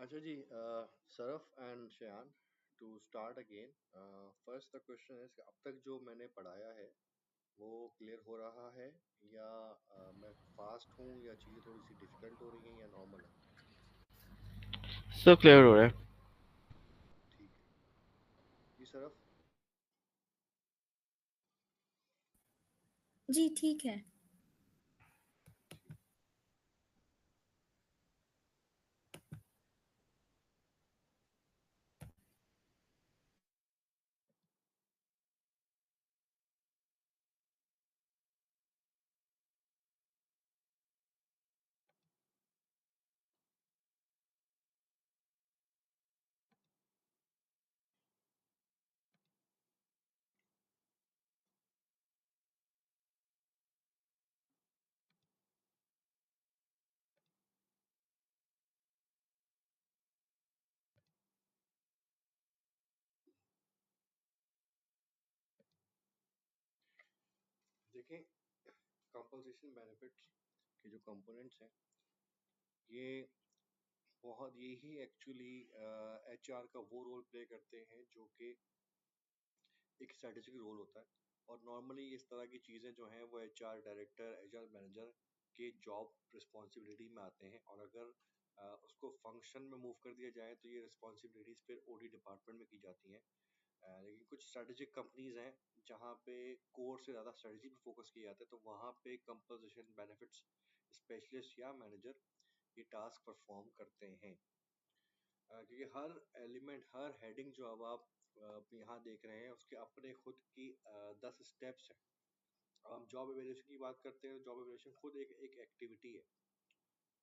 अच्छा जी, Saraf and Shayan, to start again. First the question है, अब तक जो मैंने पढ़ाया है वो क्लियर हो रहा है या मैं फास्ट हूँ या चीज़ें थोड़ी सी डिफिकल्ट हो रही हैं या नॉर्मल है? सब क्लियर हो रहा है। ठीक है जी सरफ। जी ठीक है। ठीक। देखें, कंपोजिशन बेनिफिट्स के जो कंपोनेंट्स हैं, ये बहुत यही एक्चुअली एचआर का वो रोल प्ले करते हैं जो कि एक स्ट्रेटेजिक रोल होता है। और नॉर्मली इस तरह की चीज़ें जो हैं वो एचआर डायरेक्टर, एचआर मैनेजर के जॉब रिस्पॉन्सिबिलिटी में आते हैं। और अगर उसको फंक्शन में मूव कर दिया जाए तो ये रिस्पॉन्सिबिलिटीज़ फिर ओडी डिपार्टमेंट में की जाती हैं। लेकिन कुछ स्ट्रेटेजिक कंपनीज हैं जहाँ पे कोर से ज़्यादा स्ट्रेटजी पे फोकस किया जाता है, तो वहाँ पे कंपोजिशन बेनिफिट्स स्पेशलिस्ट या मैनेजर ये टास्क परफॉर्म करते हैं। क्योंकि हर एलिमेंट, हर हेडिंग जो अब आप यहाँ देख रहे हैं उसके अपने खुद की 10 स्टेप्स हैं। हम जॉब एवेल्यूएशन की बात करते हैं, जॉब एवेल्यूएशन खुद एक एक एक्टिविटी है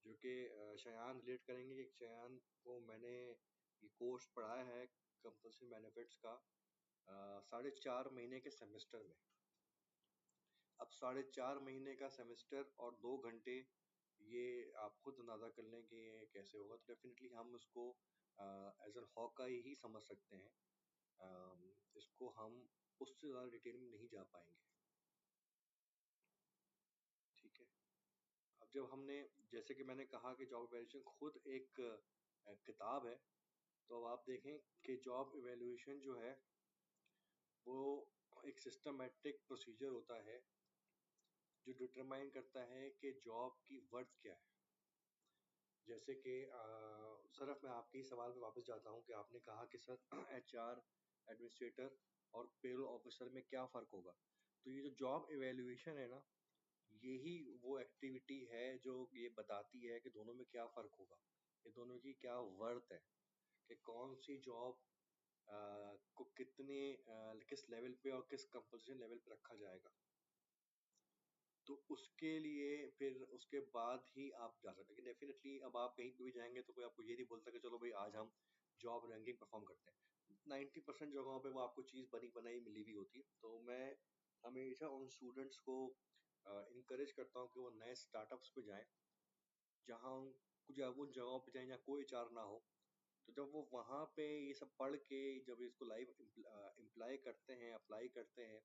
जो कि शयान रिलेट करेंगे कि शयान को मैंने ये कोर्स पढ़ाया है कंपल्सरी बेनिफिट्स का 4.5 महीने के सेमेस्टर में। अब 4.5 महीने का सेमेस्टर और 2 घंटे, ये आप खुद अंदाजा कर लें कि ये कैसे होगा। तो डेफिनेटली हम उसको एज एन हॉकाई ही समझ सकते हैं। इसको हम उससे ज़्यादा डिटेल में नहीं जा पाएंगे। ठीक है। अब जब हमने, जैसे कि मैंने कहा कि जॉब इवैल्यूएशन खुद एक किताब है, तो अब आप देखें कि जॉब इवैल्यूएशन जो है वो एक सिस्टमेटिक प्रोसीजर होता है जो डिटरमाइन करता है कि जॉब की वर्थ क्या है। जैसे कि सर, मैं आपके सवाल पे वापस जाता हूँ कि आपने कहा कि सर एचआर एडमिनिस्ट्रेटर और पेरोल ऑफिसर में क्या फ़र्क होगा। तो ये जो जॉब इवैल्यूएशन है ना, यही वो एक्टिविटी है जो ये बताती है कि दोनों में क्या फ़र्क होगा, ये दोनों की क्या वर्थ है, कि कौन सी जॉब को कितने किस लेवल पे और किस कंपोजिशन लेवल पे रखा जाएगा। तो उसके लिए फिर उसके बाद ही आप जा सकते हैं कि डेफिनेटली अब आप कहीं पे भी जाएंगे तो कोई आपको ये नहीं बोलता कि चलो भाई आज हम जॉब रैंकिंग परफॉर्म करते हैं। 90% जगहों पे वो आपको चीज़ बनी बनाई मिली हुई होती है। तो मैं हमेशा उन स्टूडेंट्स को इनकरेज करता हूँ कि वो नए स्टार्टअप्स पे जाएं, जहाँ जब उन जगहों पे जाएं जहाँ कोई चार ना हो। तो जब वो वहाँ पे ये सब पढ़ के जब इसको लाइव इम्प्लाई करते हैं, अप्लाई करते हैं,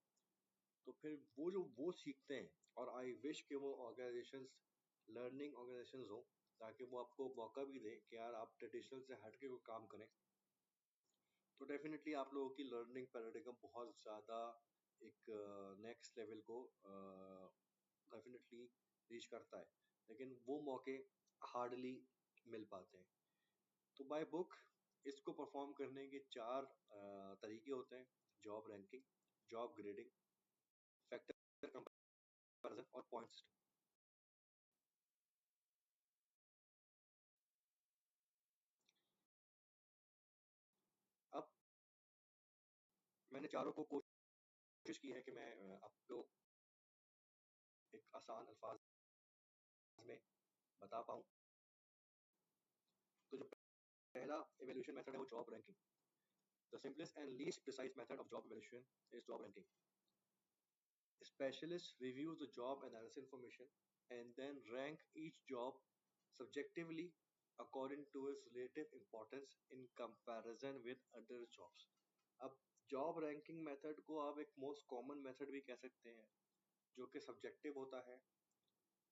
तो फिर वो जो वो सीखते हैं। और आई विश कि वो ऑर्गेनाइजेशंस लर्निंग ऑर्गेनाइजेशंस हो, ताकि वो आपको मौका भी दें कि यार आप ट्रेडिशनल से हट के कोई काम करें। तो डेफिनेटली आप लोगों की लर्निंग पैराडिगम बहुत ज़्यादा एक नेक्स्ट लेवल को डेफिनेटली रीच करता है। लेकिन वो मौके हार्डली मिल पाते हैं। तो बाय बुक इसको परफॉर्म करने के चार तरीके होते हैं: job ranking, job grading, factor comparison और पॉइंट सिस्टम। अब मैंने चारों को कोशिश की है कि मैं आपको एक आसान अल्फाज में बता पाऊँ। तो जो पहला इवैल्यूएशन मेथड है वो job ranking. The simplest and least precise method of job evaluation is job ranking. Specialists review the job analysis information and then rank each job subjectively according to its relative importance in comparison with other jobs. अब job ranking method को आप एक most common method भी कह सकते हैं, जो कि सब्जेक्टिव होता है,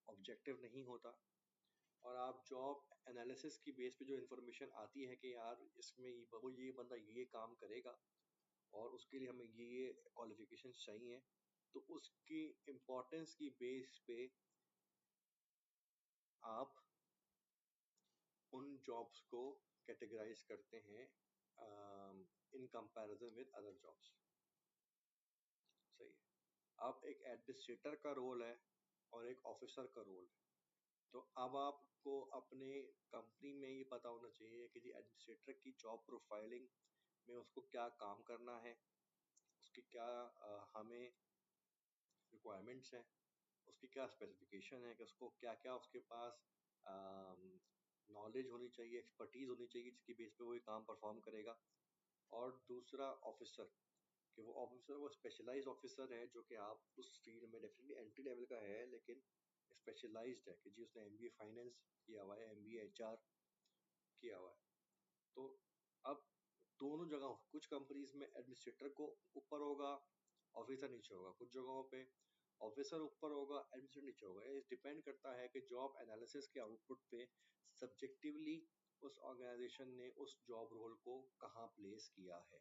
ऑब्जेक्टिव नहीं होता। और आप जॉब एनालिसिस की बेस पे जो इन्फॉर्मेशन आती है कि यार इसमें ये बंदा ये काम करेगा और उसके लिए हमें ये क्वालिफिकेशन चाहिए, तो उसकी इम्पोर्टेंस की बेस पे आप उन जॉब्स को कैटेगराइज करते हैं in comparison with other jobs. सही है। अब एक एडमिनिस्ट्रेटर का रोल है और एक ऑफिसर का रोल है। तो अब आपको अपने कंपनी में ये पता होना चाहिए कि जी एडमिनिस्ट्रेटर की जॉब प्रोफाइलिंग में उसको क्या काम करना है, उसकी क्या हमें रिक्वायरमेंट्स हैं, उसकी क्या स्पेसिफिकेशन है कि उसको क्या क्या उसके पास नॉलेज होनी चाहिए, एक्सपर्टीज होनी चाहिए जिसकी बेस पे वो ये काम परफॉर्म करेगा। और दूसरा ऑफिसर, कि वो ऑफिसर वो स्पेशलाइज्ड ऑफिसर है जो कि आप उस फील्ड में डेफिनेटली एंट्री लेवल का है लेकिन स्पेशलाइज्ड है कि जी उसने एमबीए फाइनेंस किया हुआ है, एमबीए एचआर किया हुआ है। तो अब दोनों जगह कुछ कंपनीज में एडमिनिस्ट्रेटर को ऊपर होगा, ऑफिसर नीचे होगा, कुछ जगहों पे ऑफिसर ऊपर होगा, एडमिनिस्ट्रेटर नीचे होगा। ये डिपेंड करता है कि जॉब एनालिसिस के आउटपुट पे सब्जेक्टिवली उस ऑर्गेनाइजेशन ने उस जॉब रोल को कहाँ प्लेस किया है।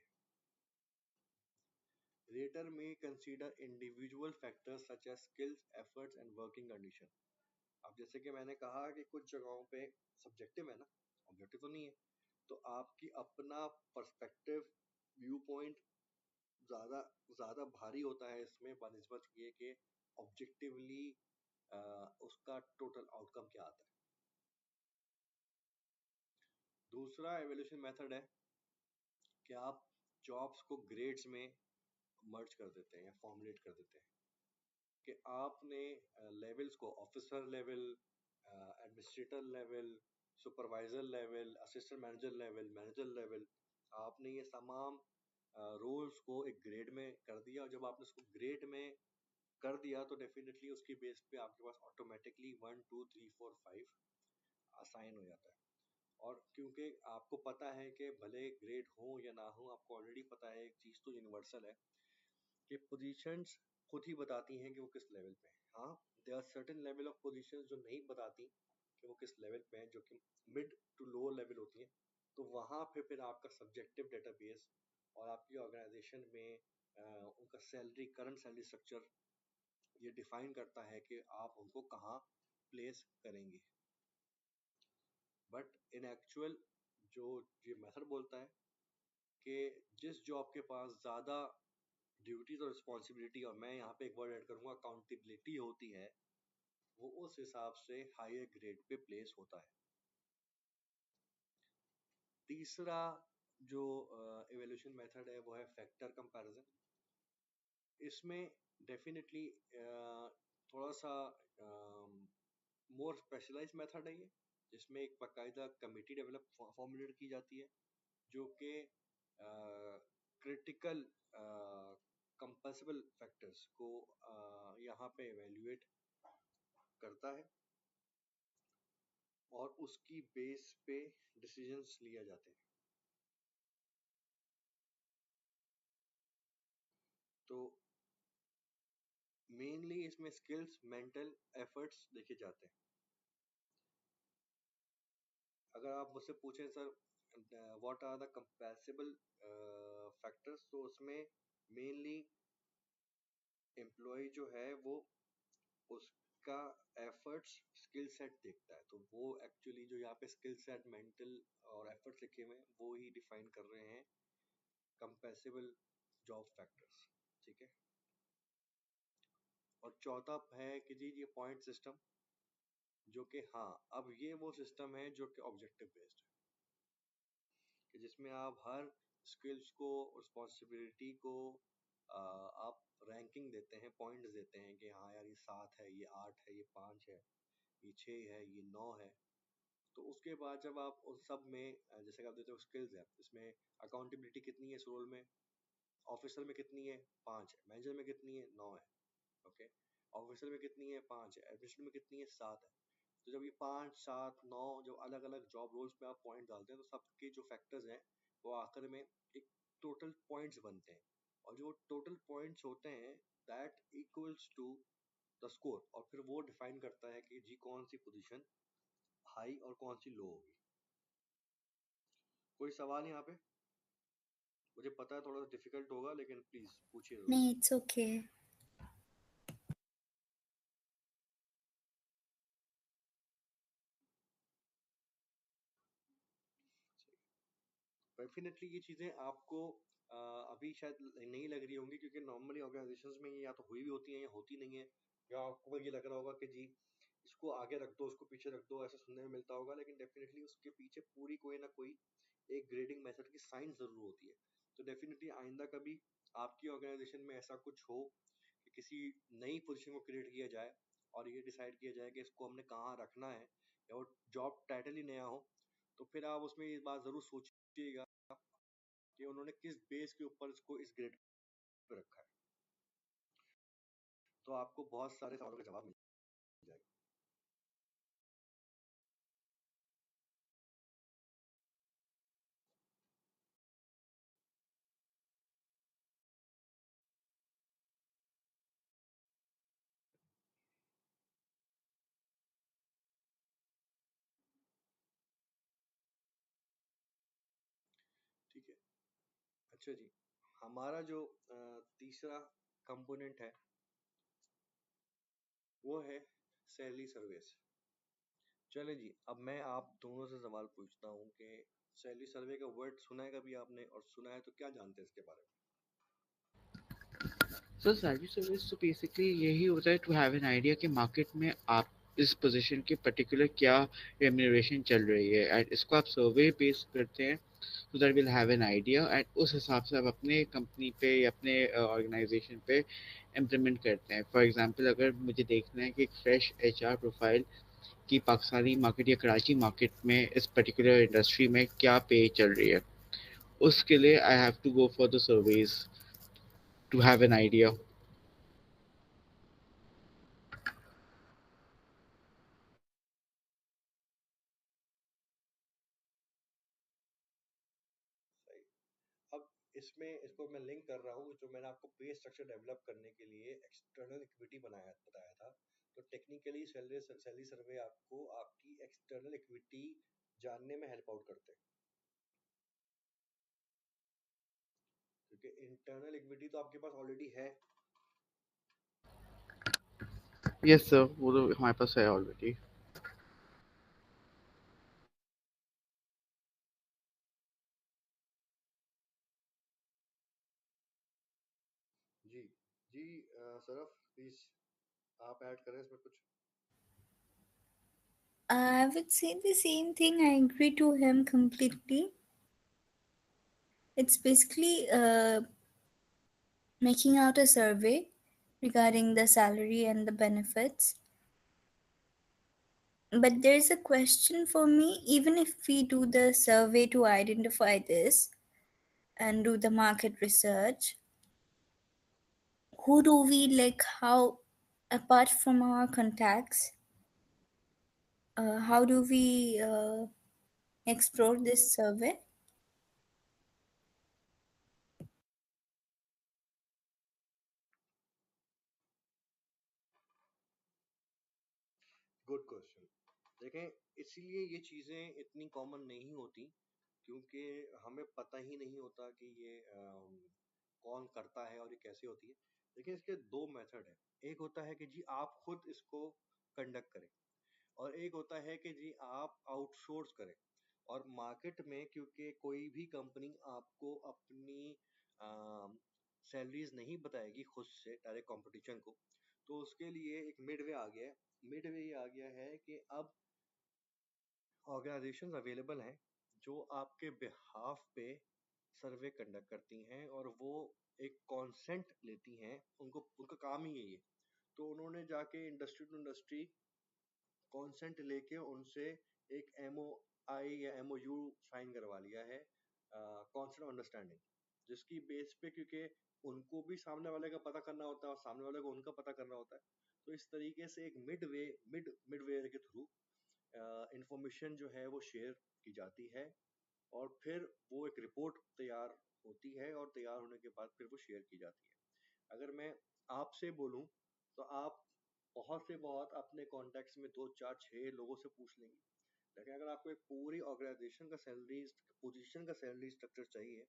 Rater may consider individual factors such as skills, efforts and working condition. अब जैसे कि मैंने कहा कि कुछ जगहों पे सब्जेक्टिव है ना, ऑब्जेक्टिव तो नहीं है, तो आपकी अपना पर्सपेक्टिव व्यू पॉइंट ज़्यादा ज़्यादा भारी होता है इसमें बनिस्बत ये कि ऑब्जेक्टिवली उसका टोटल आउटकम क्या आता है। दूसरा एवोल्यूशन मेथड है कि आप जॉब्स को ग्रेड्स में मर्ज कर देते हैं या फॉर्मुलेट कर देते हैं कि आपने लेवल्स को officer level, administrator level, supervisor level, assistant manager level, manager level, आपने ये तमाम रोल्स को एक ग्रेड में कर दिया। और जब आपने उसको ग्रेड में कर दिया तो डेफिनेटली उसकी बेस पे आपके पास ऑटोमेटिकली 1 2 3 4 5 असाइन हो जाता है। और क्योंकि आपको पता है कि भले ग्रेड हो या ना हो, आपको ऑलरेडी पता है एक चीज़ तो यूनिवर्सल है कि पोजीशंस खुद ही बताती हैं कि वो किस लेवल पे हैं। हाँ, there are certain level of positions जो नहीं बताती कि वो किस लेवल पे हैं, जो कि मिड टू लो लेवल होती हैं। तो वहाँ पे फिर आपका सब्जेक्टिव डेटाबेस और आपकी ऑर्गेनाइजेशन में उनका सैलरी, करंट सैलरी स्ट्रक्चर ये डिफाइन करता है कि आप उनको कहाँ प्लेस करेंगे। बट इन एक्चुअल जो ये मेथड बोलता है कि जिस जॉब के पास ज़्यादा ड्यूटीज और रिस्पॉन्सिबिलिटी, और मैं यहाँ पे एक वर्ड ऐड करूंगा अकाउंटेबिलिटी होती है, वो उस हिसाब से हायर ग्रेड पे प्लेस होता है। तीसरा जो इवैल्यूएशन मेथड है वो है फैक्टर कंपैरिजन। इसमें डेफिनेटली थोड़ा सा मोर स्पेशलाइज मेथड है ये, जिसमें एक बाकायदा कमिटी डेवलप फॉर्मुलेट की जाती है जो कि क्रिटिकल कंपल्सिबल फैक्टर्स को यहाँ पे एवेल्युएट करता है और उसकी बेस पे डिसीजंस लिए जाते हैं। तो मेनली इसमें स्किल्स, मेंटल एफर्ट्स देखे जाते हैं। अगर आप मुझसे पूछें sir what are the comparable factors, तो उसमें मेनली एम्प्लॉय जो है वो उसका एफर्ट्स, स्किल सेट देखता है। तो वो एक्चुअली जो यहाँ पे स्किल सेट, मेंटल और एफर्ट्स लिखे हुए हैं वो ही डिफाइन कर रहे हैं कंपैरेबल जॉब फैक्टर्स। ठीक है। और चौथा है कि जी ये पॉइंट सिस्टम, जो कि हाँ अब ये वो सिस्टम है जो कि ऑब्जेक्टिव बेस्ड है, कि जिसमें आप हर स्किल्स को, रिस्पॉन्सिबिलिटी को आप रैंकिंग देते हैं, पॉइंट्स देते हैं कि हाँ यार ये 7 है, ये 8 है, ये 5 है, ये 6 है, ये 9 है। तो उसके बाद जब आप उस सब में जैसे कि आप देते हो स्किल्स है, इसमें अकाउंटेबिलिटी कितनी है इस रोल में, ऑफिसर में कितनी है 5 है, मैनेजर में कितनी है 9 है, ओके, ऑफिसर में कितनी है 5 है, एडमिनिस्ट्रेटर में कितनी है 7 है। तो जब ये 5 7 9 जो अलग अलग जॉब रोल्स पे आप पॉइंट डालते हैं तो सबके जो फैक्टर्स हैं वो आखिर में एक टोटल पॉइंट्स बनते हैं। और जो टोटल पॉइंट्स होते हैं that equals to the score, और फिर वो डिफाइन करता है कि जी कौन सी पोजीशन हाई और कौन सी लो होगी? कोई सवाल यहाँ पे? मुझे पता है थोड़ा सा डिफिकल्ट होगा, लेकिन प्लीज पूछिए जरूर। नहीं, इट्स ओके। डेफिनेटली ये चीजें आपको अभी शायद नहीं लग रही होंगी, क्योंकि नॉर्मली ऑर्गेनाइजेशंस में ये या तो हुई भी होती हैं या होती नहीं है, या आपको ये लग रहा होगा कि जी इसको आगे रख दो, इसको पीछे रख दो, ऐसा सुनने में मिलता होगा, लेकिन डेफिनेटली उसके पीछे पूरी कोई ना कोई एक ग्रेडिंग मेथड की साइंस जरूर होती है। तो डेफिनेटली आइंदा कभी आपकी ऑर्गेनाइजेशन में ऐसा कुछ हो कि किसी नई पोजीशन को क्रिएट किया जाए और ये डिसाइड किया जाए कि इसको हमने कहाँ रखना है, या वो जॉब टाइटल ही नया हो, तो फिर आप उसमें ये बात जरूर सोचिएगा कि उन्होंने किस बेस के ऊपर इसको इस ग्रेड पे रखा है। तो आपको बहुत सारे सवालों के जवाब मिल जाएंगे। ठीक है। अच्छा जी, हमारा जो तीसरा कंपोनेंट है वो है सैलरी सर्विस। चले जी, अब मैं आप दोनों से सवाल पूछता हूँ कि सैलरी सर्वे का वर्ड सुना है कभी आपने, और सुना है तो क्या जानते हैं इसके बारे सर सैलरी सर्विस तो बेसिकली यही होता है टू हैव एन आइडिया कि मार्केट में आप इस पोजीशन की पर्टिकुलर क्या रेम्यूनरेशन चल रही है एंड इसको आप सर्वे बेस करते हैं so that will have an idea and उस हिसाब से आप अपने कंपनी पे या अपने ऑर्गेनाइजेशन पे इम्प्लीमेंट करते हैं। फॉर एग्जांपल अगर मुझे देखना है कि एक फ्रेश एचआर प्रोफाइल की पाकिस्तानी मार्केट या कराची मार्केट में इस पर्टिकुलर इंडस्ट्री में क्या पे चल रही है, उसके लिए I have to go for the surveys to have an idea. में? सही। अब इसमें इसको मैं लिंक कर रहा हूँ, जो मैंने आपको पे स्ट्रक्चर डेवलप करने के लिए एक्सटर्नल इक्विटी बताया था। तो टेक्निकली सैलरी सर्वे आपको आपकी एक्सटर्नल इक्विटी जानने में हेल्प आउट करते हैं, क्योंकि इंटरनल इक्विटी तो आपके पास ऑलरेडी है। यस सर, वो तो हमारे पास है ऑलरेडी। जी जी, सरफ प्लीज आप ऐड करें इसमें कुछ। I would say the same thing. I agree to him completely. It's basically making out a survey regarding the salary and the benefits. But there's a question for me, even if we do the survey to identify this and do the market research, who do we like, how, apart from our contacts, how do we explore this survey? Good question. देखें, इसीलिए ये चीज़ें इतनी common नहीं होती, क्योंकि हमें पता ही नहीं होता कि ये कौन करता है और ये कैसे होती है। देखिए, इसके दो मेथड है। एक होता है कि जी आप खुद इसको कंडक्ट करें, और एक होता है कि जी आप आउटसोर्स करें। और मार्केट में क्योंकि कोई भी कंपनी आपको अपनी सैलरीज नहीं बताएगी खुद से डायरेक्ट कंपटीशन को, तो उसके लिए एक मिडवे आ गया है। मिडवे ये आ गया है कि अब ऑर्गेनाइजेशंस अवेलेबल हैं जो आपके बिहाफ पे सर्वे कंडक्ट करती हैं, और वो एक कॉन्सेंट लेती हैं। उनको उनका काम ही यही है। तो उन्होंने जाके इंडस्ट्री टू इंडस्ट्री कॉन्सेंट लेके उनसे एक एमओआई या एमओयू साइन करवा लिया है, कॉन्सेंट अंडरस्टैंडिंग, जिसकी बेस पे, क्योंकि उनको भी सामने वाले का पता करना होता है और सामने वाले को उनका पता करना होता है, तो इस तरीके से एक मिडवेयर के थ्रू इंफॉर्मेशन जो है वो शेयर की जाती है, और फिर वो एक रिपोर्ट तैयार होती है, और तैयार होने के बाद फिर वो शेयर की जाती है। अगर मैं आपसे बोलूं, तो आप बहुत से बहुत अपने कॉन्टेक्ट्स में दो चार छह लोगों से पूछ लेंगे, लेकिन अगर आपको एक पूरी ऑर्गेनाइजेशन का सैलरी पोजीशन का सैलरी स्ट्रक्चर चाहिए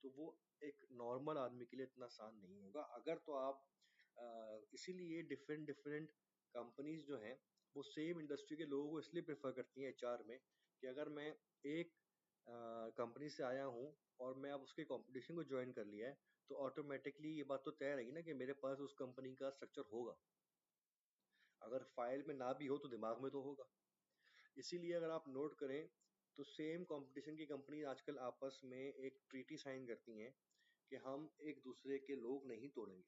तो वो एक नॉर्मल आदमी के लिए इतना आसान नहीं होगा। अगर तो आप इसीलिए डिफरेंट डिफरेंट कंपनीज जो हैं वो सेम इंडस्ट्री के लोगों को इसलिए प्रेफर करती हैं एचआर में कि अगर मैं एक कंपनी से आया हूँ और मैं अब उसके कंपटीशन को ज्वाइन कर लिया है तो ऑटोमेटिकली ये बात तो तय रहेगी ना कि मेरे पास उस कंपनी का स्ट्रक्चर होगा। अगर फाइल में ना भी हो तो दिमाग में तो होगा। इसीलिए अगर आप नोट करें तो सेम कंपटीशन की कंपनी आजकल आपस में एक ट्रीटी साइन करती हैं कि हम एक दूसरे के लोग नहीं तोड़ेंगे।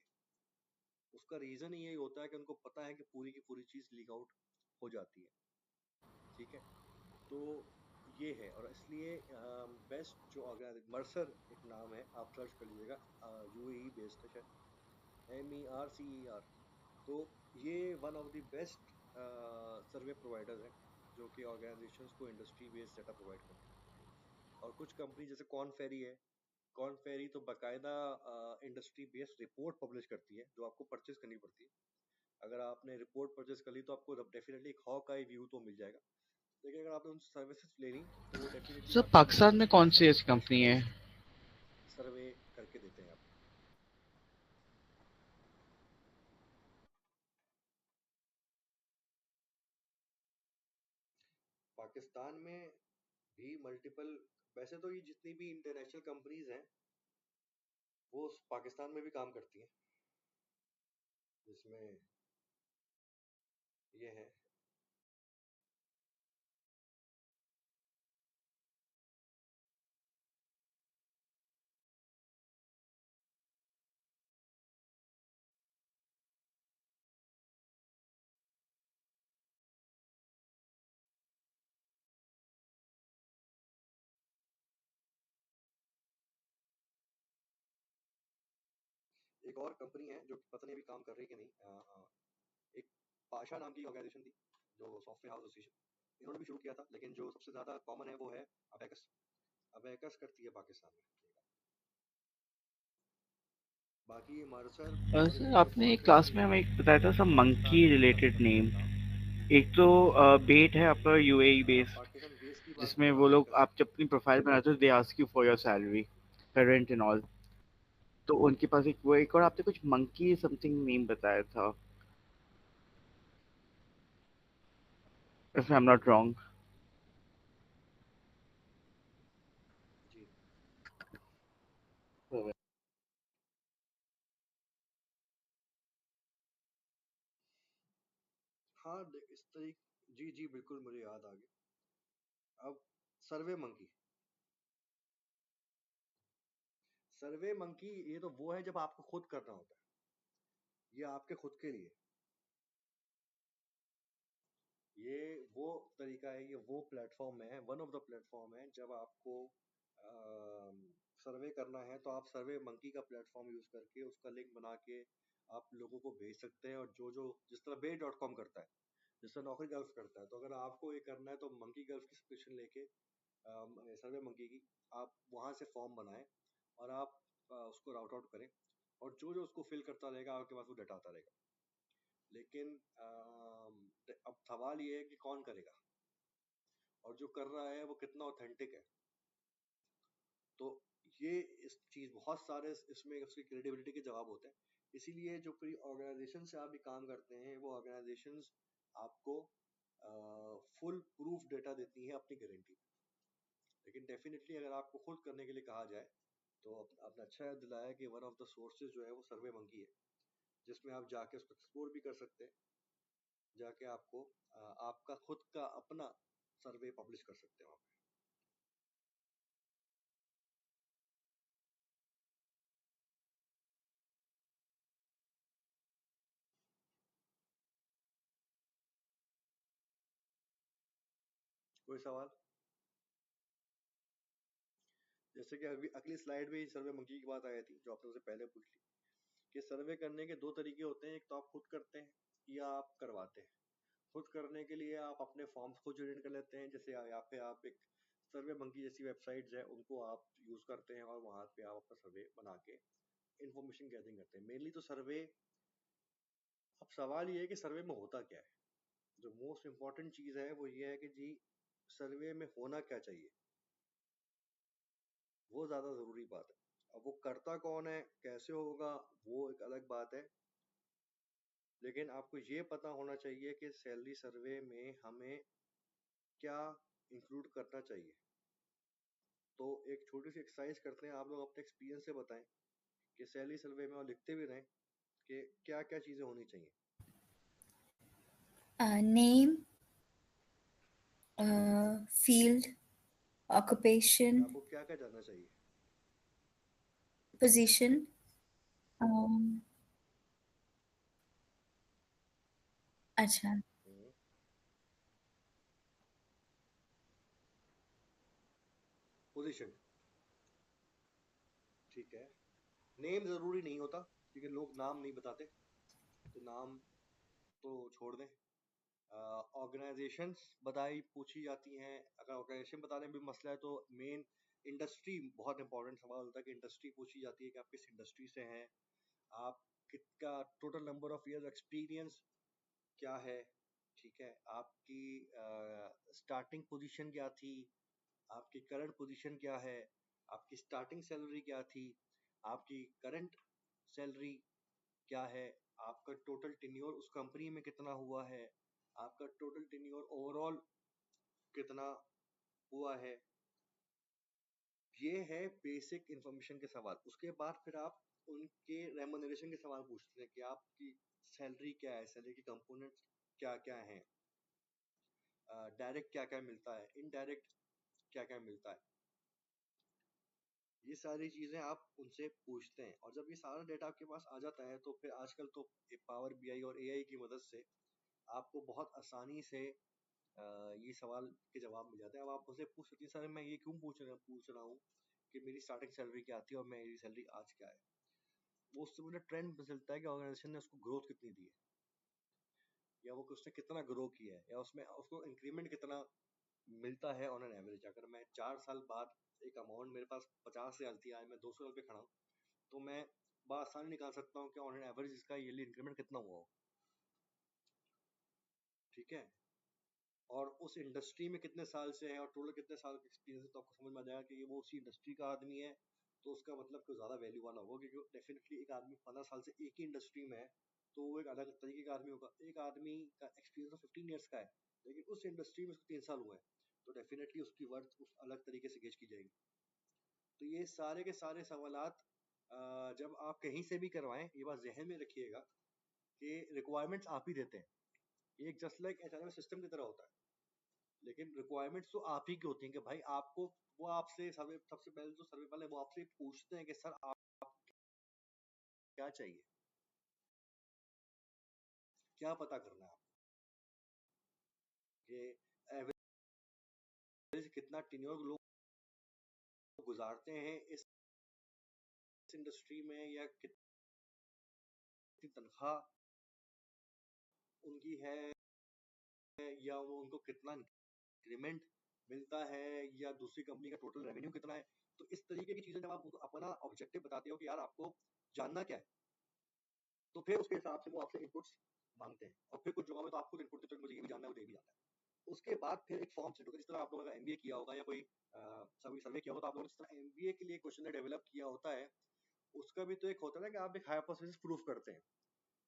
उसका रीजन ही यही होता है कि उनको पता है कि पूरी की पूरी चीज लीक आउट हो जाती है। ठीक है, तो ये है। और इसलिए बेस्ट जो ऑर्गेनाइज मर्सर एक नाम है, आप सर्च कर लीजिएगा, यूएई बेस्ड है शायद, MERCER। तो ये one of the best survey providers हैं जो कि ऑर्गेनाइजेशंस को इंडस्ट्री बेस्ड डाटा प्रोवाइड करते हैं। और कुछ कंपनी जैसे कॉर्नफेरी है, कॉर्नफेरी तो बाकायदा इंडस्ट्री बेस्ड रिपोर्ट पब्लिश करती है जो आपको परचेज करनी पड़ती है। अगर आपने रिपोर्ट परचेज कर ली तो आपको डेफिनेटली एक हॉक आई व्यू तो मिल जाएगा, लेकिन अगर आपने उन सर्विसेज लेनी तो वो डेफिनेटली सर आपको पाकिस्तान मर्सर में से कौन सी लेनी ऐसी पड़ेगी जो कंपनी है? बेस्ट सर्वे करके देते हैं आपको। पाकिस्तान में भी मल्टीपल, वैसे तो ये जितनी भी इंटरनेशनल कंपनीज हैं वो पाकिस्तान में भी काम करती हैं, जिसमें ये है। एक और कंपनी है जो पता नहीं अभी काम कर रही है कि नहीं, एक पाशा नाम की ऑर्गेनाइजेशन थी जो सॉफ्टवेयर हाउस एसोसिएशन, इन्होंने भी शुरू किया था, लेकिन जो सबसे ज्यादा कॉमन है वो है अबेकस। अबेकस करती है पाकिस्तान में। बाकी मर्सर और सर ये आपने कॉर्नफेरी क्लास जो में है हमें एक बताया था सब ये पाकिस्तान मंकी में ज्यादा रिलेटेड प्रेफर नेम। होता है काम। एक तो बेट है आपका यूएई बेस्ड, पाकिस्तान बेस की बात जिसमें थोड़ा वो लोग अबेकस है। आप जब अपनी प्रोफाइल बनाते हो they ask you for your salary, current and all. तो उनके पास एक वो, एक और आपने कुछ मंकी समथिंग नेम बताया था, if I am not wrong. जी हाँ, इस तरीके, जी जी बिल्कुल मुझे याद आ गया अब। सर्वे मंकी, सर्वे मंकी ये तो वो है जब आपको खुद करना होता है, ये आपके खुद के लिए। ये वो तरीका है, ये वो प्लेटफॉर्म है, वन ऑफ द प्लेटफॉर्म है जब आपको सर्वे करना है तो आप सर्वे मंकी का प्लेटफॉर्म यूज करके उसका लिंक बना के आप लोगों को भेज सकते हैं। और जो जो जिस तरह base.com करता है, जिस तरह नौकरी गल्फ करता है, तो अगर आपको ये करना है तो मंकी गल्फ की सब्सक्रिप्शन लेके सर्वे मंकी की आप वहां से फॉर्म बनाएं और आप उसको राउट आउट करें, और जो जो उसको फिल करता रहेगा आपके पास वो डाटा आता रहेगा। लेकिन अब सवाल ये है कि कौन करेगा और जो कर रहा है वो कितना ऑथेंटिक है। तो ये इस चीज बहुत सारे इसमें उसकी क्रेडिबिलिटी के जवाब होते हैं। इसीलिए जो पूरी ऑर्गेनाइजेशन से आप भी काम करते हैं वो ऑर्गेनाइजेशंस आपको फुल प्रूफ डेटा देती हैं अपनी गारंटी। लेकिन डेफिनेटली अगर आपको खुद करने के लिए कहा जाए तो आपने अच्छा याद दिलाया कि वन ऑफ द सोर्सेज जो है वो सर्वे मंकी है, जिसमें आप जाके उसको एक्सप्लोर भी कर सकते हैं। जाके आपको आपका खुद का अपना सर्वे पब्लिश कर सकते हैं वहाँ पे। कोई सवाल? जैसे कि अभी अगली स्लाइड में सर्वे मंकी की बात आई थी जो आपने उससे पहले पूछ ली, कि सर्वे करने के दो तरीके होते हैं, एक तो आप खुद करते हैं या आप करवाते हैं। खुद करने के लिए आप अपने फॉर्म्स को जनरेट कर लेते हैं, जैसे यहाँ पे आप एक सर्वे मंकी जैसी वेबसाइट्स है उनको आप यूज करते हैं और वहां पे आप अपना सर्वे बना के इंफॉर्मेशन गैदरिंग करते हैं मेनली तो सर्वे। अब सवाल ये है कि सर्वे में होता क्या है। जो मोस्ट इम्पोर्टेंट चीज है वो ये है कि जी सर्वे में होना क्या चाहिए, वो ज्यादा जरूरी बात है। अब वो करता कौन है, कैसे होगा, वो एक अलग बात है। लेकिन आपको ये पता होना चाहिए कि सैलरी सर्वे में हमें क्या इंक्लूड करना चाहिए। तो एक छोटी सी एक्सरसाइज करते हैं, आप लोग अपने एक्सपीरियंस से बताएं कि सैलरी सर्वे में और लिखते भी रहें कि क्या क्या चीजें होनी चाहिए। Name, field, occupation, आपको क्या क्या जानना चाहिए? position, um, अच्छा, पोजीशन, ठीक है। नेम जरूरी नहीं होता क्योंकि लोग नाम नहीं बताते, तो नाम तो छोड़ दें। ऑर्गेनाइजेशंस बताई पूछी जाती हैं, अगर ऑर्गेनाइजेशन बताने में भी मसला है तो मेन इंडस्ट्री बहुत इंपॉर्टेंट सवाल होता है कि इंडस्ट्री पूछी जाती है कि आप किस इंडस्ट्री से हैं, आप कितना total number of year experience क्या है, ठीक है, आपकी स्टार्टिंग पोजीशन क्या थी, आपकी करंट पोजीशन क्या है, आपकी स्टार्टिंग सैलरी क्या थी, आपकी करंट सैलरी क्या है, आपका टोटल टेन्योर उस कंपनी में कितना हुआ है, आपका टोटल टेन्योर ओवरऑल कितना हुआ है। ये है बेसिक इंफॉर्मेशन के सवाल। उसके बाद फिर आप उनके रेमुनरेशन के सवाल पूछते हैं कि आपकी सैलरी क्या है, सैलरी के कंपोनेंट्स क्या क्या हैं, डायरेक्ट क्या क्या मिलता है, इनडायरेक्ट क्या क्या मिलता है। ये सारी चीजें आप उनसे पूछते हैं, और जब ये सारा डेटा आपके पास आ जाता है तो फिर आजकल तो पावर बीआई और एआई की मदद से आपको बहुत आसानी से ये सवाल के जवाब मिल जाते हैं। अब आप मुझसे पूछ सकते हैं सर मैं ये क्यों पूछ रहा हूँ कि मेरी स्टार्टिंग सैलरी क्या थी और मेरी सैलरी आज क्या है। वो उससे मुझे ट्रेंड पता चलता है कि ऑर्गेनाइजेशन ने उसको ग्रोथ कितनी दी है, या वो उसने कितना ग्रो किया है, या उसमें उसको इंक्रीमेंट कितना मिलता है ऑन एन एवरेज। अगर मैं 4 साल बाद एक अमाउंट मेरे पास 50 साल थी, आज मैं 200 पे खड़ा हूँ, तो मैं बआसानी निकाल सकता हूँ कि ऑन एन एवरेज इसका ईयरली इंक्रीमेंट कितना हुआ हो, ठीक है। और उस इंडस्ट्री में कितने साल से है और टोटल कितने साल का एक्सपीरियंस है, तो आपको समझ में आ जाएगा कि ये वो उसी इंडस्ट्री का आदमी है, तो उसका मतलब कुछ ज़्यादा वैल्यू वाला होगा। क्योंकि डेफिनेटली एक आदमी 15 साल से एक ही इंडस्ट्री में है तो वो एक अलग तरीके का आदमी होगा। एक आदमी का एक्सपीरियंस 15 ईयर्स का है लेकिन उस इंडस्ट्री में उसको 3 साल हुए हैं, तो डेफिनेटली उसकी वर्थ उस अलग तरीके से गेज की जाएगी। तो ये सारे के सारे सवालात जब आप कहीं से भी करवाएं, ये बात जहन में रखिएगा कि रिक्वायरमेंट्स आप ही देते हैं। ये एक जस्ट लाइक एचआरएम सिस्टम की तरह होता है, लेकिन रिक्वायरमेंट्स तो आप ही की होती हैं कि भाई आपको, वो आपसे सर्वे, सबसे पहले तो सर्वे वाले वो आपसे पूछते हैं कि सर आप क्या चाहिए, क्या पता करना है आपको, कि एवरेज कितना टेन्योर लोग गुजारते हैं इस इंडस्ट्री में, या कितनी तनख्वाह उनकी है, या वो उनको कितना इंक्रीमेंट मिलता है, या दूसरी कंपनी का टोटल रेवेन्यू कितना है। तो इस तरीके की चीजें जब आप उनको अपना ऑब्जेक्टिव बताते हो कि यार आपको जानना क्या है, तो फिर उसके हिसाब से वो आपसे इनपुट्स मांगते हैं। और फिर कुछ जगहों में तो आपको इनपुट देते हैं मुझे ये भी जानना है मुझे ये भी जानना है। उसके बाद फिर एक फॉर्म सेट होगा, जिस तरह आप लोगों का एमबीए किया होगा या कोई सर्वे किया होगा, तो आप लोगों ने जिस तरह एमबीए के लिए क्वेश्चन डेवलप किया होता है, उसका भी तो एक होता है ना कि आप एक हाइपोथेसिस प्रूफ करते हैं।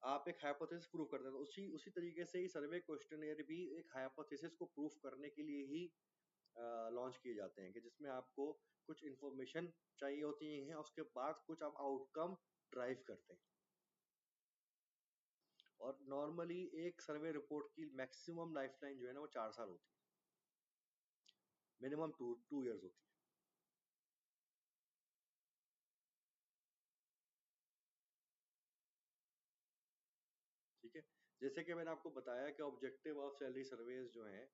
आप एक हाइपोथेसिस प्रूफ करते हैं, तो उसी उसी तरीके से ही सर्वे क्वेश्चनियर भी एक हाइपोथेसिस को प्रूफ करने के लिए ही लॉन्च किए जाते हैं, कि जिसमें आपको कुछ इंफॉर्मेशन चाहिए होती है, उसके बाद कुछ आप आउटकम ड्राइव करते हैं। और नॉर्मली एक सर्वे रिपोर्ट की मैक्सिमम लाइफलाइन जो है ना वो 4 साल होती है, मिनिमम टू ईयर्स होती है। ठीक है, जैसे कि मैंने आपको बताया कि ऑब्जेक्टिव ऑफ सैलरी सर्वेज जो हैं,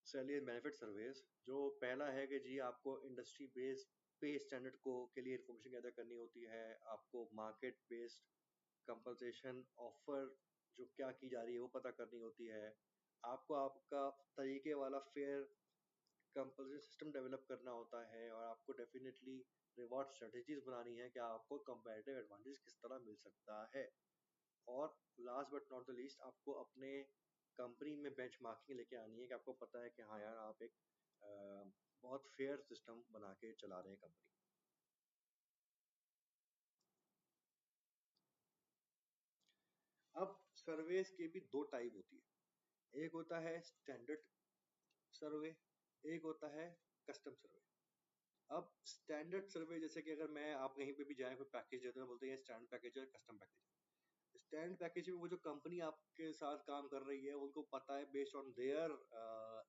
सैलरी एंड बेनिफिट सर्वेज, जो पहला है कि जी आपको इंडस्ट्री बेस्ड पे स्टैंडर्ड को के लिए इन्फॉर्मेशन गैदर करनी होती है, आपको मार्केट बेस्ड कंपनसेशन ऑफर जो क्या की जा रही है वो पता करनी होती है, आपको आपका तरीके वाला फेयर कंपल्सरी सिस्टम डेवलप करना होता है, और आपको डेफिनेटली रिवॉर्ड स्ट्रेटजीज बनानी है कि आपको कंपैरेटिव एडवांटेज किस तरह मिल सकता है। और last but not the least, आपको अपने कंपनी में बेंचमार्किंग लेके आनी है कि आपको पता है कि हाँ यार आप एक बहुत फेयर सिस्टम बना के चला रहे हैं कंपनी। अब सर्वेस के भी दो टाइप होती है, एक होता है स्टैंडर्ड सर्वे, एक होता है कस्टम सर्वे। अब स्टैंडर्ड सर्वे जैसे कि अगर मैं आप कहीं पे भी जाए कोई पैकेज देते हैं बोलते हैं स्टैंडर्ड पैकेज है कस्टम पैकेज। स्टैंड पैकेज में वो जो कंपनी आपके साथ काम कर रही है उनको पता है based on their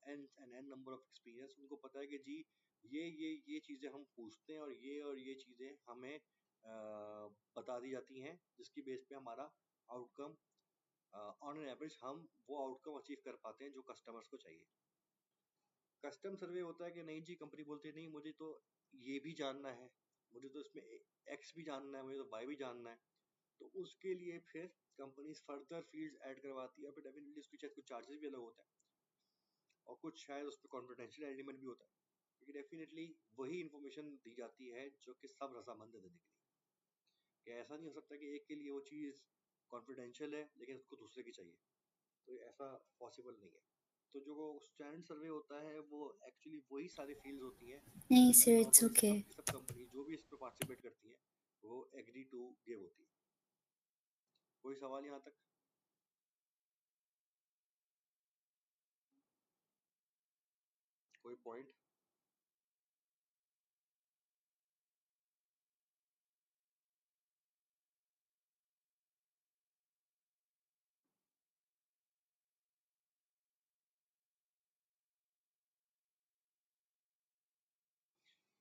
an number of experience, उनको पता है कि जी ये चीज़ें हम पूछते हैं और ये चीज़ें हमें बता दी जाती हैं जिसकी बेस पे हमारा आउटकम ऑन एन एवरेज हम वो आउटकम अचीव कर पाते हैं जो कस्टमर्स को चाहिए। कस्टम सर्वे होता है कि नहीं जी, कंपनी बोलती है नहीं मुझे तो ये भी जानना है, मुझे तो इसमें एक्स भी जानना है, मुझे तो वाई भी जानना है, तो उसके लिए फिर कंपनीज फर्दर फील्ड्स ऐड करवाती है। फिर डेफिनेटली उसके शायद कुछ चार्जेस भी अलग होते हैं और कुछ शायद उस पर कॉन्फिडेंशियल एलिमेंट भी होता है, लेकिन डेफिनेटली वही इन्फॉर्मेशन दी जाती है जो कि सब रजामंद है देने के लिए। कि ऐसा नहीं हो सकता कि एक के लिए वो चीज़ कॉन्फिडेंशियल है लेकिन उसको दूसरे की चाहिए, तो ऐसा पॉसिबल नहीं है। तो जो वो स्टैंड सर्वे होता है वो एक्चुअली वही सारी फील्ड्स होती हैं नहीं जिसमें सर, इट्स नॉर्मली ओके। सब की सब कंपनी जो भी इस पर पार्टिसिपेट करती हैं वो एग्री टू गिव होती है। कोई सवाल यहाँ तक? कोई पॉइंट?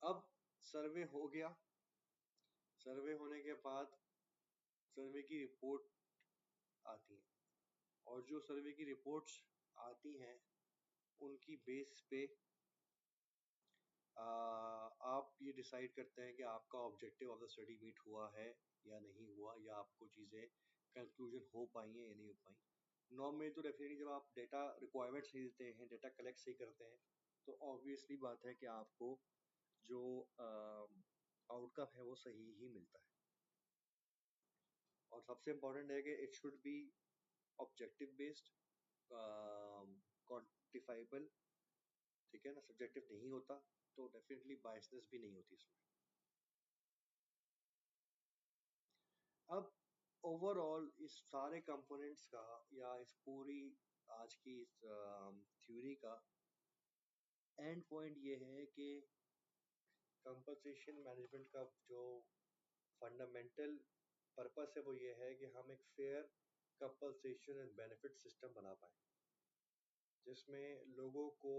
अब सर्वे हो गया, सर्वे होने के बाद सर्वे की रिपोर्ट आती है और जो सर्वे की रिपोर्ट्स आती हैं उनकी बेस पे आप ये डिसाइड करते हैं कि आपका objective of the study meet हुआ है या नहीं हुआ, या आपको चीज़ें कंक्लूजन हो पाई हैं या नहीं हो पाई। नॉर्म में तो डेफिनेटली जब आप डेटा रिक्वायरमेंट सही देते हैं, डेटा कलेक्ट सही करते हैं, तो ऑब्वियसली बात है कि आपको जो आउटकम है वो सही ही मिलता है। और सबसे इम्पोर्टेंट है कि it should be objective based, quantifiable, ठीक है ना, सब्जेक्टिव नहीं होता तो डेफिनेटली बायसनेस भी नहीं होती इसमें। अब ओवरऑल इस सारे कंपोनेंट्स का या इस पूरी आज की इस थ्योरी का एंड पॉइंट ये है कि कंपनसेशन मैनेजमेंट का जो फंडामेंटल पर्पस है वो ये है कि हम एक fair compensation and benefit system बना पाए जिसमें लोगों को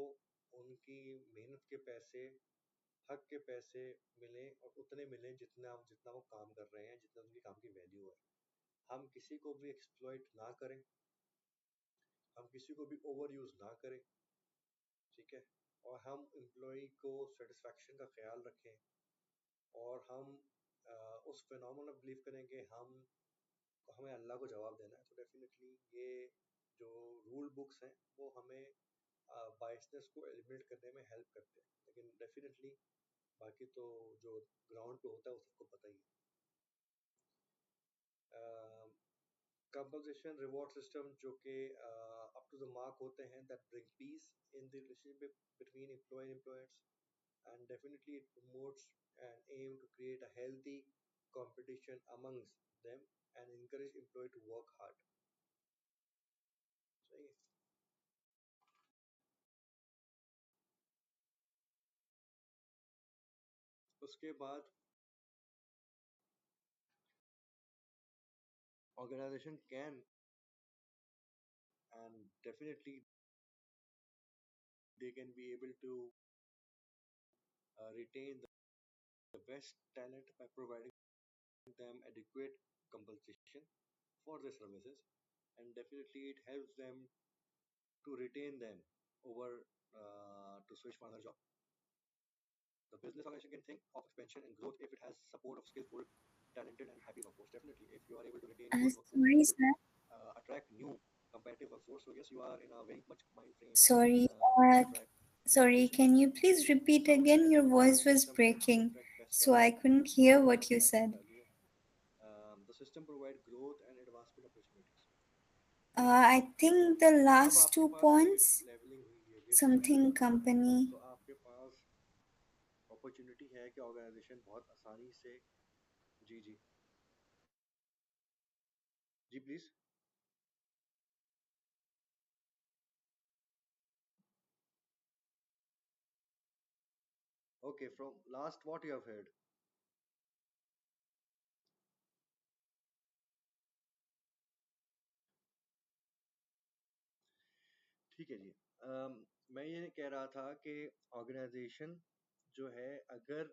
उनकी मेहनत के पैसे, हक के पैसे मिलें और उतने मिलें जितना जितना वो काम कर रहे हैं, जितना उनकी काम की वैल्यू है। हम किसी को भी एक्सप्लॉइट ना करें, हम किसी को भी ओवर यूज ना करें, ठीक है, और हम एम्प्लॉय को सेटिस्फैक्शन का ख्याल रखें और हम उस फिनोमेना बिलीव करें कि हमें अल्लाह को जवाब देना है। तो डेफिनेटली ये जो रूल बुक्स हैं वो हमें बायसनेस को एलिमिनेट करने में हेल्प करते हैं, लेकिन डेफिनेटली बाकी तो जो ग्राउंड पे होता है वो सबको पता ही है। कंपनसेशन रिवॉर्ड सिस्टम जो कि अप टू द मार्क होते हैं that bring peace in the relationship between employ and employers, and definitely it promotes and aim to create a healthy competition amongst them and encourage employee to work hard। सही है। उसके बाद organization can and definitely they can be able to retain the best talent by providing them adequate compensation for their services, and definitely it helps them to retain them over to switch for another job. The business organization can think of expansion and growth if it has support of skillful, talented, and happy workforce. Definitely, if you are able to retain good workforce, Sorry, you will sir. attract new competitive workforce. So yes, you are in a very much mind frame Sorry, to uh, attract new sorry. person. Can you please repeat So again? Your definitely, voice the was system helps you breaking, attract best so I talent. couldn't hear As what you I said said. earlier, the system provide growth and advancement opportunities. I think the अब last आपके 2 पास points, levelling हुई है, wait हुई है, something company. तो आपके पास opportunity है कि ऑर्गेनाइजेशन बहुत आसानी से, जी जी जी please. Okay, from last what you have heard? ठीक है जी। मैं ये कह रहा था कि ऑर्गेनाइजेशन जो है अगर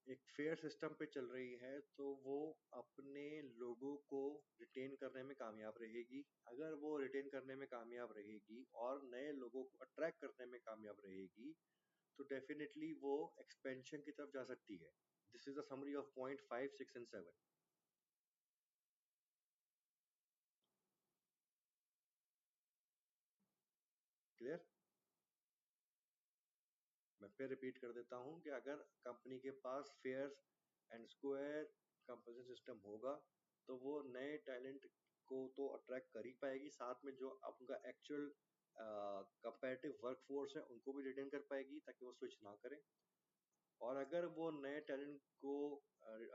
एक फेयर सिस्टम पे चल रही है तो वो अपने लोगों को रिटेन करने में कामयाब रहेगी। अगर वो रिटेन करने में कामयाब रहेगी और नए लोगों को अट्रैक्ट करने में कामयाब रहेगी तो डेफिनेटली वो एक्सपेंशन की तरफ जा सकती है। This is the summary of point 5, 6 and 7। Clear? मैं फिर रिपीट कर देता हूं कि अगर कंपनी के पास fair and square compensation system होगा तो वो नए टैलेंट को तो अट्रैक्ट कर ही पाएगी, साथ में जो उनका एक्चुअल कंपैरेटिव वर्कफोर्स है उनको भी रिटेन कर पाएगी ताकि वो स्विच ना करें। और अगर वो नए टैलेंट को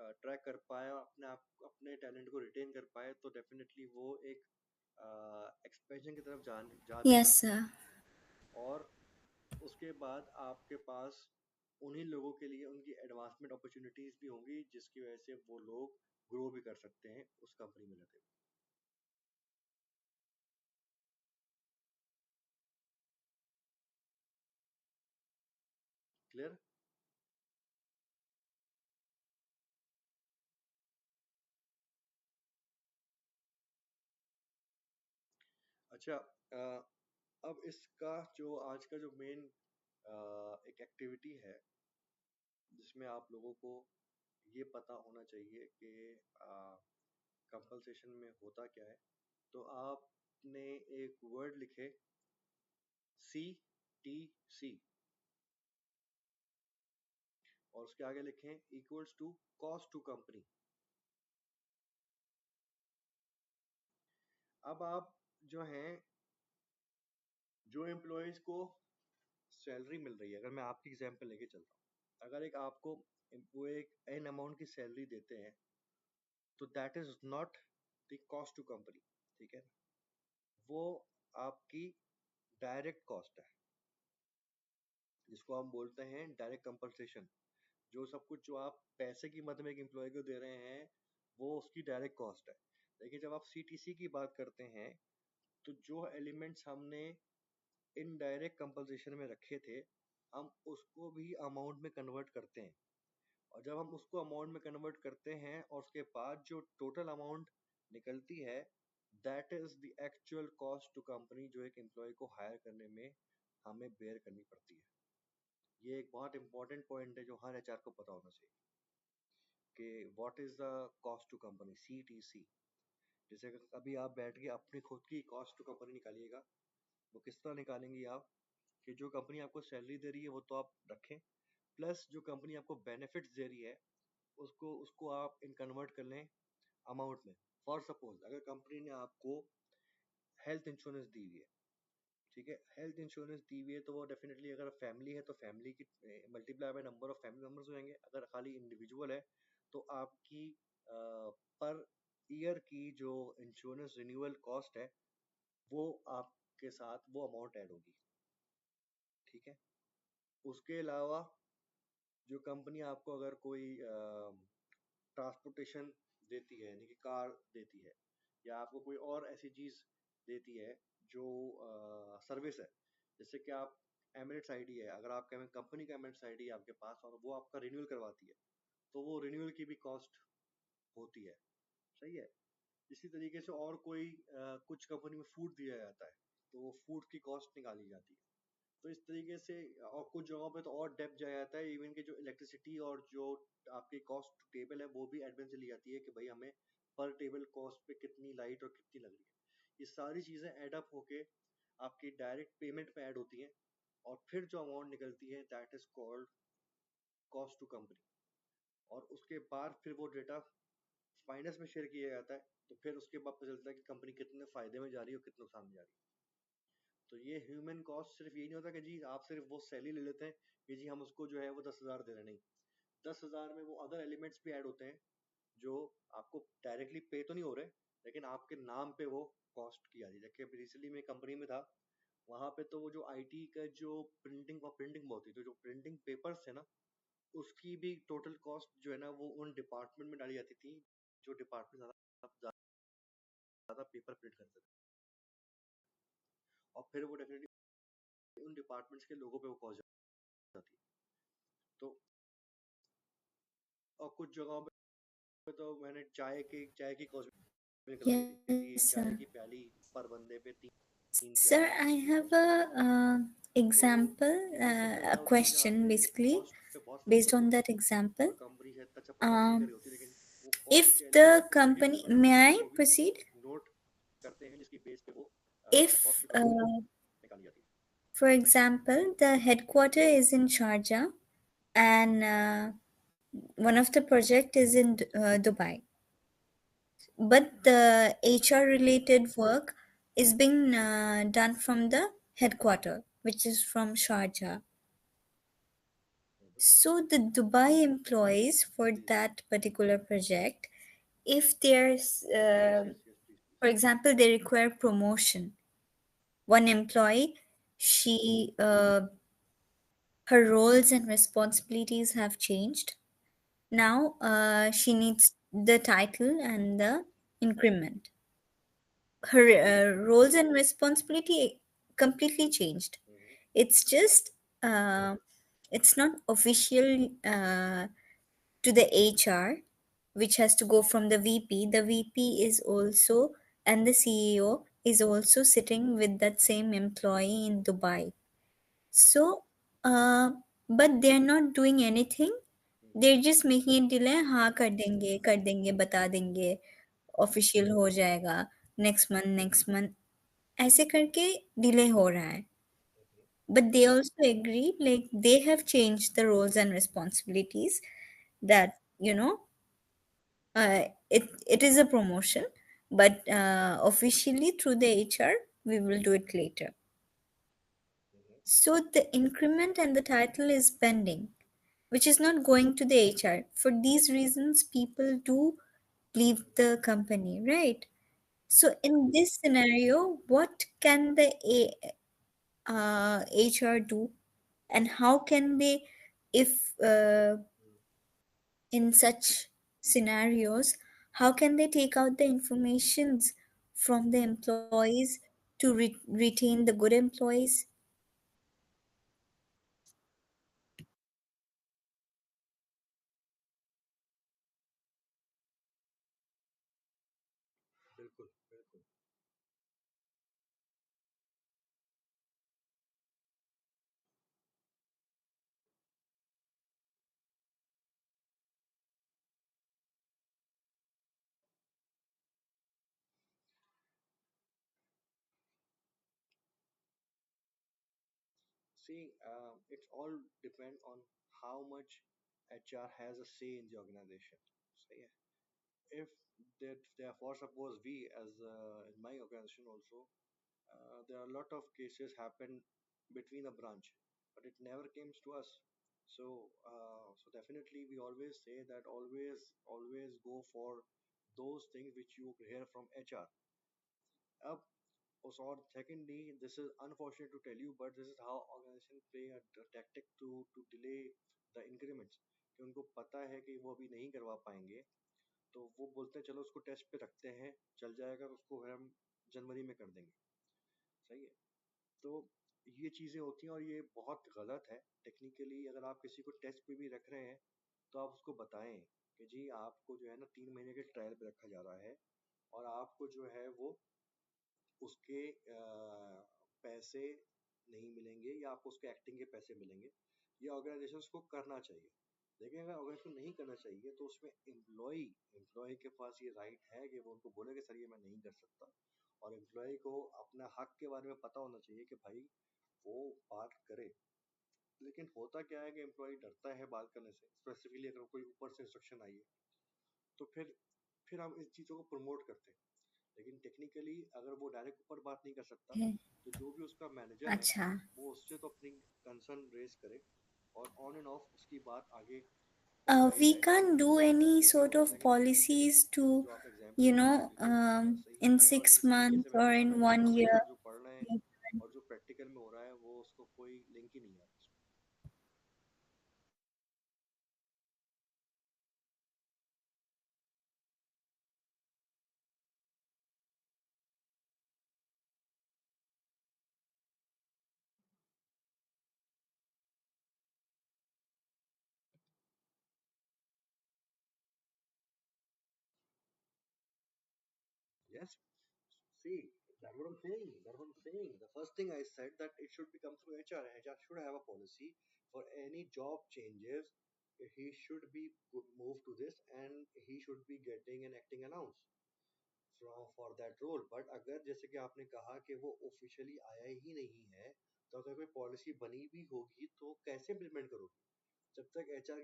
अट्रैक्ट कर पाए और अपने टैलेंट को रिटेन कर पाए तो डेफिनेटली वो एक एक्सपेंशन की तरफ जा भी Yes, सकती sir. है। और उसके बाद आपके पास उन्हीं लोगों के लिए उनकी एडवांसमेंट अपॉर्चुनिटीज भी होंगी जिसकी वजह से वो लोग ग्रो भी कर सकते हैं उस कंपनी में रहते हुए। क्लियर? अच्छा, अब इसका जो आज का जो मेन एक एक्टिविटी है जिसमें आप लोगों को ये पता होना चाहिए कि कंपलसेशन में होता क्या है। तो आपने एक वर्ड लिखे CTC और उसके आगे लिखें equals to cost to company. अब आप जो हैं जो एम्प्लॉयज को सैलरी मिल रही है, अगर मैं आपकी एग्जांपल लेके चलता हूँ, अगर एक आपको वो एक एन अमाउंट की सैलरी देते हैं तो that is not the cost to company. ठीक है, वो आपकी डायरेक्ट कॉस्ट है जिसको हम बोलते हैं डायरेक्ट कंपनसेशन। जो सब कुछ जो आप पैसे की मद में एक एम्प्लॉय को दे रहे हैं वो उसकी डायरेक्ट कॉस्ट है। लेकिन जब आप सीटीसी की बात करते हैं तो जो एलिमेंट्स हमने इनडायरेक्ट कंपनसेशन में रखे थे हम उसको भी अमाउंट में कन्वर्ट करते हैं। और जब हम उसको अमाउंट में कन्वर्ट करते हैं और उसके बाद जो टोटल अमाउंट निकलती है that is the actual cost to company जो एक एम्प्लॉय को हायर करने में हमें बेयर करनी पड़ती है। ये एक बहुत इंपॉर्टेंट पॉइंट है जो हर एचआर को पता होना चाहिए कि what is the cost to company, CTC। जैसे अभी आप बैठ के अपनी खुद की कॉस्ट टू कंपनी निकालिएगा, वो किस तरह निकालेंगे आप कि जो कंपनी आपको सैलरी दे रही है वो तो आप रखें, प्लस जो कंपनी आपको बेनिफिट्स दे रही है उसको उसको आप इन कन्वर्ट कर लें अमाउंट में। फॉर सपोज अगर कंपनी ने आपको हेल्थ इंश्योरेंस दी हुई है, ठीक है, हेल्थ इंश्योरेंस दी हुई है तो वो डेफिनेटली अगर फैमिली है तो फैमिली की multiply by number of family members हो जाएंगे। अगर खाली इंडिविजुअल है तो आपकी पर ईयर की जो इंश्योरेंस रिन्यूअल कॉस्ट है वो आपके साथ वो अमाउंट ऐड होगी। ठीक है, उसके अलावा जो कंपनी आपको अगर कोई ट्रांसपोर्टेशन देती है यानी कि कार देती है या आपको कोई और ऐसी चीज़ देती है जो सर्विस है, जैसे कि आप एमिरेट्स आईडी है, अगर आपका कंपनी का एमिरेट्स आईडी है आपके पास और वो आपका रिन्यूअल करवाती है तो वो रिन्यूअल की भी कॉस्ट होती है। सही है। इसी तरीके से और कोई कुछ कंपनी में फूड दिया जाता है तो वो फूड की कॉस्ट निकाली जाती है। तो इस तरीके से और कुछ जगहों पे तो और डेप्थ जाया जाता है, इवन कि जो इलेक्ट्रिसिटी और जो आपकी कॉस्ट टेबल है वो भी एडवांस से ली जाती है कि भाई हमें पर टेबल कॉस्ट पे कितनी लाइट और कितनी लग रही है। ये सारी चीज़ें एड अप होके आपकी डायरेक्ट पेमेंट पे ऐड होती हैं और फिर जो अमाउंट निकलती है that is called cost to company. और उसके बाद फिर वो डेटा फाइनेंस में शेयर किया जाता है तो फिर उसके बाद पता चलता है कि कंपनी कितने फायदे में जा रही है और कितने नुकसान में जा रही है। तो ये ह्यूमन कॉस्ट सिर्फ ये नहीं होता कि जी आप सिर्फ वो सैलरी ले लेते हैं कि जी हम उसको जो है वो 10,000 दे रहे हैं, नहीं, 10,000 में वो अदर एलिमेंट्स भी ऐड होते हैं जो आपको डायरेक्टली पे तो नहीं हो रहे, लेकिन आपके नाम पे वो कॉस्ट की जाती है। जबकि रिसेंटली मैं कंपनी में था, वहां पे तो वो जो आईटी का जो प्रिंटिंग बहुत थी, तो जो प्रिंटिंग पेपर्स थे ना, उसकी भी टोटल कॉस्ट जो है ना वो उन डिपार्टमेंट में डाली जाती थी जो डिपार्टमेंट ज्यादा पेपर प्रिंट करते थे, और फिर वो डेफिनेटली उन डिपार्टमेंट्स के लोगों पे वो कॉस्ट जाती है। तो और कुछ जगहों पे तो मैंने चाय की कॉस्ट भी निकलवाई थी कि जी Yes, चाय sir. की प्याली पर बंदे पे तीन Sir, प्याली I ये have कॉस्ट होगी। a तो example, इससे पता a चला होता है कि जब question आपने basically कॉस्ट पे बहुत based फोकस on होगा that example. और कंपनी शायद अच्छा परफॉर्म नहीं कर Um, रही होती, लेकिन वो कॉस्ट if के the एलिमेंट्स को company, प्रिडिक्ट may करते I हुए भी proceed? नोट करते हैं, जिसकी बेस पे वो कॉस्ट If, रिकवरी निकाली जाती है। for example, the headquarter is in Sharjah and one of the project is in Dubai, but the HR related work is being done from the headquarter, which is from Sharjah. So the Dubai employees for जी जी, that particular project, if there's, yes yes yes, please for please. example, they require promotion, one employee, she, her roles and responsibilities have changed. Now she needs the title and the increment. Her roles and responsibility completely changed. It's just it's not official to the HR, which has to go from the VP. The VP is also, and the CEO is also sitting with that same employee in Dubai. So, but they're not doing anything. They're just making it delay. हाँ कर देंगे बता देंगे official हो जाएगा next month ऐसे करके delay हो रहा है. But they also agree, like they have changed the roles and responsibilities, that it is a promotion, but officially through the HR we will do it later. So the increment and the title is pending, which is not going to the HR. For these reasons, people do leave the company, right? So in this scenario, what can the HR do, and how can they, if in such scenarios, how can they take out the informations from the employees to retain the good employees? बिल्कुल बिल्कुल। See, it's all depend on how much HR has a say in the organization. So yeah, if that therefore suppose we as in my organization also, there are a lot of cases happen between a branch, but it never comes to us. So definitely we always say that always go for those things which you hear from HR. Up or secondly, this is unfortunate to tell you, but this is how organization play a tactic to delay the increments, कि उनको पता है कि वो अभी नहीं करवा पाएंगे, तो वो बोलते हैं चलो उसको टेस्ट पे रखते हैं, चल जाएगा तो उसको फिर हम जनवरी में कर देंगे। सही है। तो ये चीज़ें होती हैं और ये बहुत गलत है टेक्निकली। अगर आप किसी को टेस्ट पे भी रख रहे हैं तो आप उसको बताएं कि जी आपको जो है ना 3 महीने के ट्रायल पे रखा जा रहा है, और आपको जो है वो उसके पैसे नहीं मिलेंगे या आपको उसके एक्टिंग के पैसे मिलेंगे। ये ऑर्गेनाइजेशन को करना चाहिए। लेकिन अगर ऑर्गेनाइजेशन नहीं करना चाहिए तो उसमें एम्प्लॉय के पास ये राइट है कि वो उनको बोले कि सर ये मैं नहीं कर सकता, और एम्प्लॉय को अपना हक के बारे में पता होना चाहिए कि भाई वो बात करे। लेकिन होता क्या है कि एम्प्लॉय डरता है बात करने से, स्पेसिफिकली अगर कोई ऊपर से इंस्ट्रक्शन आई है। तो फिर फिर हम इस चीज़ों को प्रमोट करते हैं। लेकिन टेक्निकली अगर वो डायरेक्ट ऊपर बात नहीं कर सकता, है। तो जो भी उसका मैनेजर है अच्छा। वो उससे तो अपनी कंसर्न रेज करे, और ऑन एंड ऑफ उसकी बात आगे पहुंचाई We जाए। can't do और any जैसे sort मैंने of बताया कि टेक्निकली policies to, जो आप एग्जाम्पल दिए हैं बिल्कुल सही in है, और six जिस तरीके से months मैंने or कहा in कि one बच्चे year. जो पढ़ रहे हैं और जो प्रैक्टिकल में हो रहा है वो उसको कोई लिंक ही नहीं है आपस में। Yes, see, that's what I'm saying. That's what I'm saying. The first thing I said that it should be come through HR. HR should have a policy for any job changes. He should be moved to this, and he should be getting an acting allowance for that role. But अगर जैसे कि आपने कहा कि वो officially आया ही नहीं है, तो अगर कोई पॉलिसी बनी भी होगी तो कैसे इम्प्लीमेंट करोगे जब तक HR